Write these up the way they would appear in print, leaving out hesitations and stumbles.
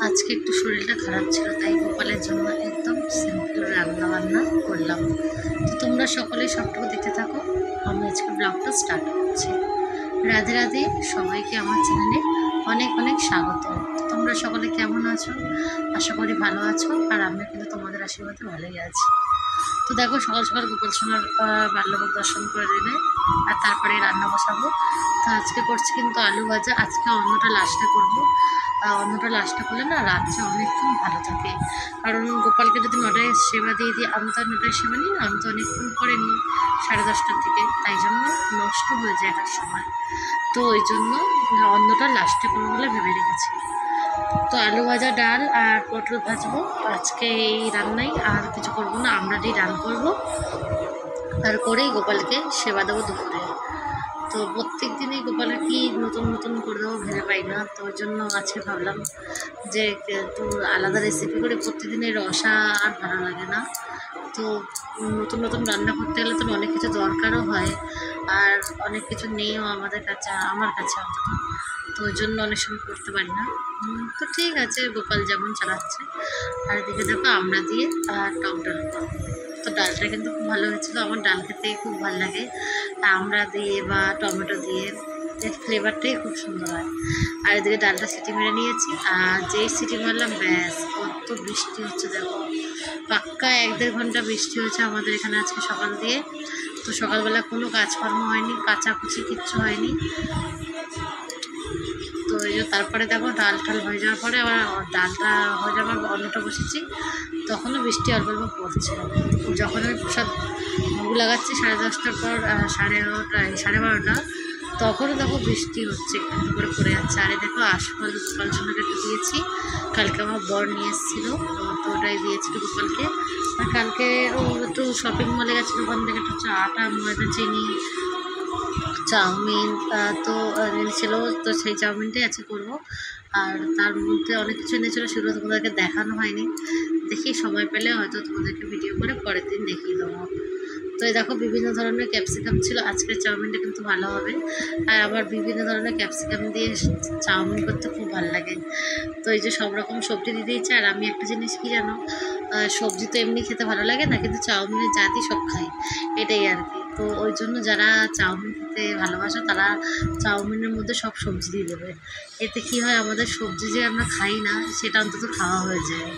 আজকে একটু শরীরটা খারাপ ছিল, তাই গোপালের জন্য একদম সিম্পল রান্না বান্না করলাম। তো তোমরা সকলেই সবটুকু দেখতে থাকো। আমি আজকে ব্লগটা স্টার্ট করছি। রাধে রাধে, সবাইকে আমার চ্যানেলে অনেক অনেক স্বাগত। তোমরা সকলে কেমন আছো? আশা করি ভালো আছো, আর আমিও কিন্তু তোমাদের আশীর্বাদে ভালোই আছি। তো দেখো, সকাল সকাল গোপাল সোনার বাল্যভোগ দর্শন করে দিলে, আর তারপরে রান্না বসাবো। তো আজকে করছি কিন্তু আলু ভাজা। আজকে অন্যটা লাস্টে করবো। অন্যটা লাস্টে করলে না রাত্রে অনেকক্ষণ ভালো থাকে, কারণ গোপালকে যদি 9টায় সেবা দিয়ে দিই, আমি তো আর 9টায় সেবা নিই, আমি তো অনেকক্ষণ পরে নিই 10:30টার দিকে, তাই জন্য নষ্ট হয়ে যায় এক সময়। তো ওই জন্য অন্যটা লাস্টে করবো বলে ভেবে রেখেছি। তো আলু ভাজা, ডাল আর পটল ভাজবো আজকে, এই রান্নাই, আর কিছু করবো না। আমরা ডাল করবো আর করেই গোপালকে সেবা দেবো দুপুরে। তো প্রত্যেক দিনই গোপালের কি নতুন নতুন করে দেবো ভেবে পাই না, তো ওই জন্য আজকে ভাবলাম যে একটু আলাদা রেসিপি করে। প্রত্যেকদিনের রসা আর ভালো লাগে না, তো নতুন নতুন রান্না করতে গেলে তো অনেক কিছু দরকারও হয়, আর অনেক কিছু নেইও আমাদের কাছে, আমার কাছে অন্তত। তো ওই জন্য অনেক সময় করতে পারি না। তো ঠিক আছে, গোপাল যেমন চালাচ্ছে। আর এদিকে দেখো আমরা দিয়ে টক ডাল করবো। তো ডালটা কিন্তু খুব ভালো হয়েছিল, আমার ডাল খেতে খুব ভালো লাগে। আমরা দিয়ে বা টমেটো দিয়ে, এর ফ্লেভারটাই খুব সুন্দর হয়। আর এদিকে ডালটা সিটি মেরে নিয়েছি, আর যেই সিটি মারলাম ব্যাস, কত বৃষ্টি হচ্ছে দেখো। পাক্কা 1-1.5 ঘন্টা বৃষ্টি হয়েছে আমাদের এখানে আজকে সকাল দিয়ে। তো সকালবেলা কোনো কাজকর্ম হয়নি, কাচাকুচি কিচ্ছু হয়নি। তো এই যে তারপরে দেখো ডাল টাল হয়ে যাওয়ার পরে আবার ডালটা হয়ে যাওয়ার অন্যটা বসেছি, তখনও বৃষ্টি অল্প অল্প পড়ছে। যখন আমি প্রসাদ ভোগ লাগাচ্ছি 10:30টার পর, 11:30 তখনও দেখো বৃষ্টি হচ্ছে, একটু একটু করে পড়ে যাচ্ছে। আর এই দেখো আশফল গোপাল সোনাকে একটু দিয়েছি, কালকে আমার বর নিয়ে এসেছিলো, তো ওটাই দিয়েছিল গোপালকে। আর কালকে ও একটু শপিং মলে গেছিলো, ওখান থেকে একটু আটা, ময়দা, চিনি, চাউমিন তো এনেছিল। তো সেই চাউমিনটাই আজকে করবো। আর তার মধ্যে অনেক কিছু এনেছিলো, সেগুলো তোমাদেরকে দেখানো হয়নি। দেখি সময় পেলে হয়তো তোমাদেরকে ভিডিও করে পরের দিন দেখিয়ে দেবো। তো এই দেখো বিভিন্ন ধরনের ক্যাপসিকাম ছিল, আজকের চাউমিনটা কিন্তু ভালো হবে। আর আমার বিভিন্ন ধরনের ক্যাপসিকাম দিয়ে চাউমিন করতে খুব ভালো লাগে। তো এই যে সব রকম সবজি দিয়ে দিয়েছে। আর আমি একটা জিনিস কি জানো, সবজি তো এমনি খেতে ভালো লাগে না, কিন্তু চাউমিনের জাতি সব খাই, এটাই আর কি। তো ওই জন্য যারা চাউমিন খেতে ভালোবাসে তারা চাউমিনের মধ্যে সব সবজি দিয়ে দেবে। এতে কি হয়, আমাদের সবজি যে আমরা খাই না সেটা অন্তত খাওয়া হয়ে যায়।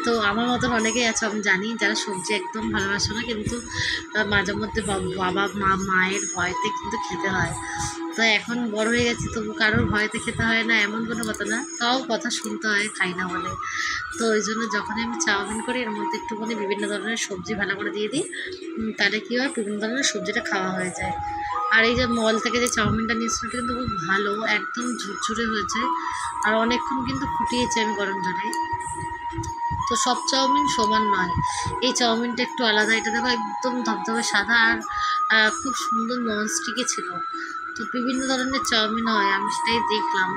তো আমার মতন অনেকেই আছে আমি জানি, যারা সবজি একদম ভালোবাসে না, কিন্তু মাঝে মধ্যে বাবা মায়ের ভয়তে কিন্তু খেতে হয়। তো এখন বড় হয়ে গেছি, তবু কারোর ভয়তে খেতে হয় না এমন কোনো কথা না, তাও কথা শুনতে হয় খাই না বলে। তো ওই জন্য যখনই আমি চাউমিন করি, এর মধ্যে একটুখানি বিভিন্ন ধরনের সবজি ভালো করে দিয়ে দিই, তাহলে কী হয়, বিভিন্ন ধরনের সবজিটা খাওয়া হয়ে যায়। আর এই যে মল থেকে যে চাউমিনটা নিয়েছিল কিন্তু খুব ভালো, একদম ঝুরঝুরে হয়েছে, আর অনেকক্ষণ কিন্তু ফুটিয়েছি আমি গরম জলে। তো সব চাউমিন সমান নয়, এই চাউমিনটা একটু আলাদা। এটা দেখো একদম ধবধবে সাদা, আর খুব সুন্দর ননস্টিকে ছিল। তো বিভিন্ন ধরনের চাউমিন হয়, আমি সেটাই দেখলাম।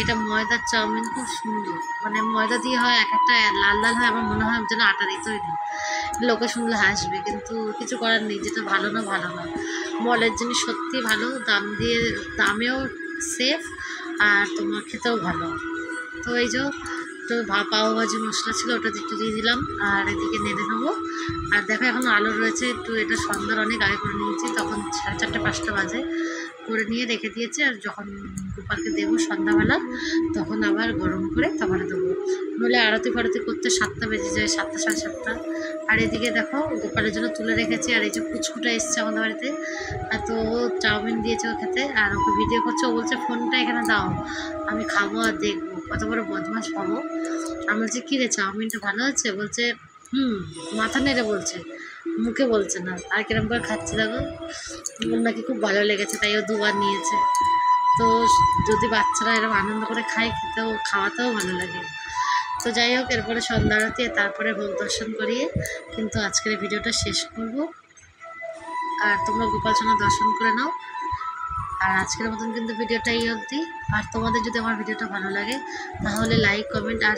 এটা ময়দার চাউমিন, খুব সুন্দর, মানে ময়দা দিয়ে হয়, এক একটা লাল লাল হয়, আমার মনে হয় যেন আটা দিয়ে তৈরি। লোকে শুনলে হাসবে, কিন্তু কিছু করার নেই, যেটা ভালো না ভালো না। মলের জিনিস সত্যি ভালো, দামেও সেফ, আর তোমার খেতেও ভালো। তো এই যে তো পাওভাজি মশলা ছিল, ওটা একটু দিয়ে দিলাম, আর এদিকে নেড়ে নেবো। আর দেখো এখন আলো রয়েছে একটু, এটা সন্ধ্যার অনেক আগে করে নিয়েছি, তখন 4:30-5টা বাজে করে নিয়ে রেখে দিয়েছি। আর যখন গোপালকে দেবো সন্ধ্যাবেলা, তখন আবার গরম করে তারপরে দেবো, নইলে আরতি ফারতি করতে 7টা বেজে যায়, 7টা 7:30। আর এদিকে দেখো গোপালের জন্য তুলে রেখেছি। আর এই যে পুচকুটা এসছে আমাদের বাড়িতে, আর তো চাউমিন দিয়েছে ও খেতে, আর ওকে ভিডিও করছে। ও বলছে ফোনটা এখানে দাও, আমি খাবো আর দেখবো, কত বড় বদমাশ পাবো। আমি বলছি কী রে, চাউমিনটা ভালো হচ্ছে? বলছে মাথা নেড়ে বলছে, মুখে বলছে না। আর কিরম করে খাচ্ছে দেখো, ওর নাকি খুব ভালো লেগেছে, তাই ও 2বার নিয়েছে। তো যদি বাচ্চারা এরকম আনন্দ করে খায়, খাওয়াতেও ভালো লাগে। তো যাই হোক, এরপরে সন্ধ্যা আরতি, তারপরে ভোগ দর্শন করিয়ে কিন্তু আজকের ভিডিওটা শেষ করব। আর তোমরা গোপাল সোনা দর্শন করে নাও। আর আজকের মতন কিন্তু ভিডিওটা এই অবধি। আর তোমাদের যদি আমার ভিডিওটা ভালো লাগে, তাহলে লাইক, কমেন্ট আর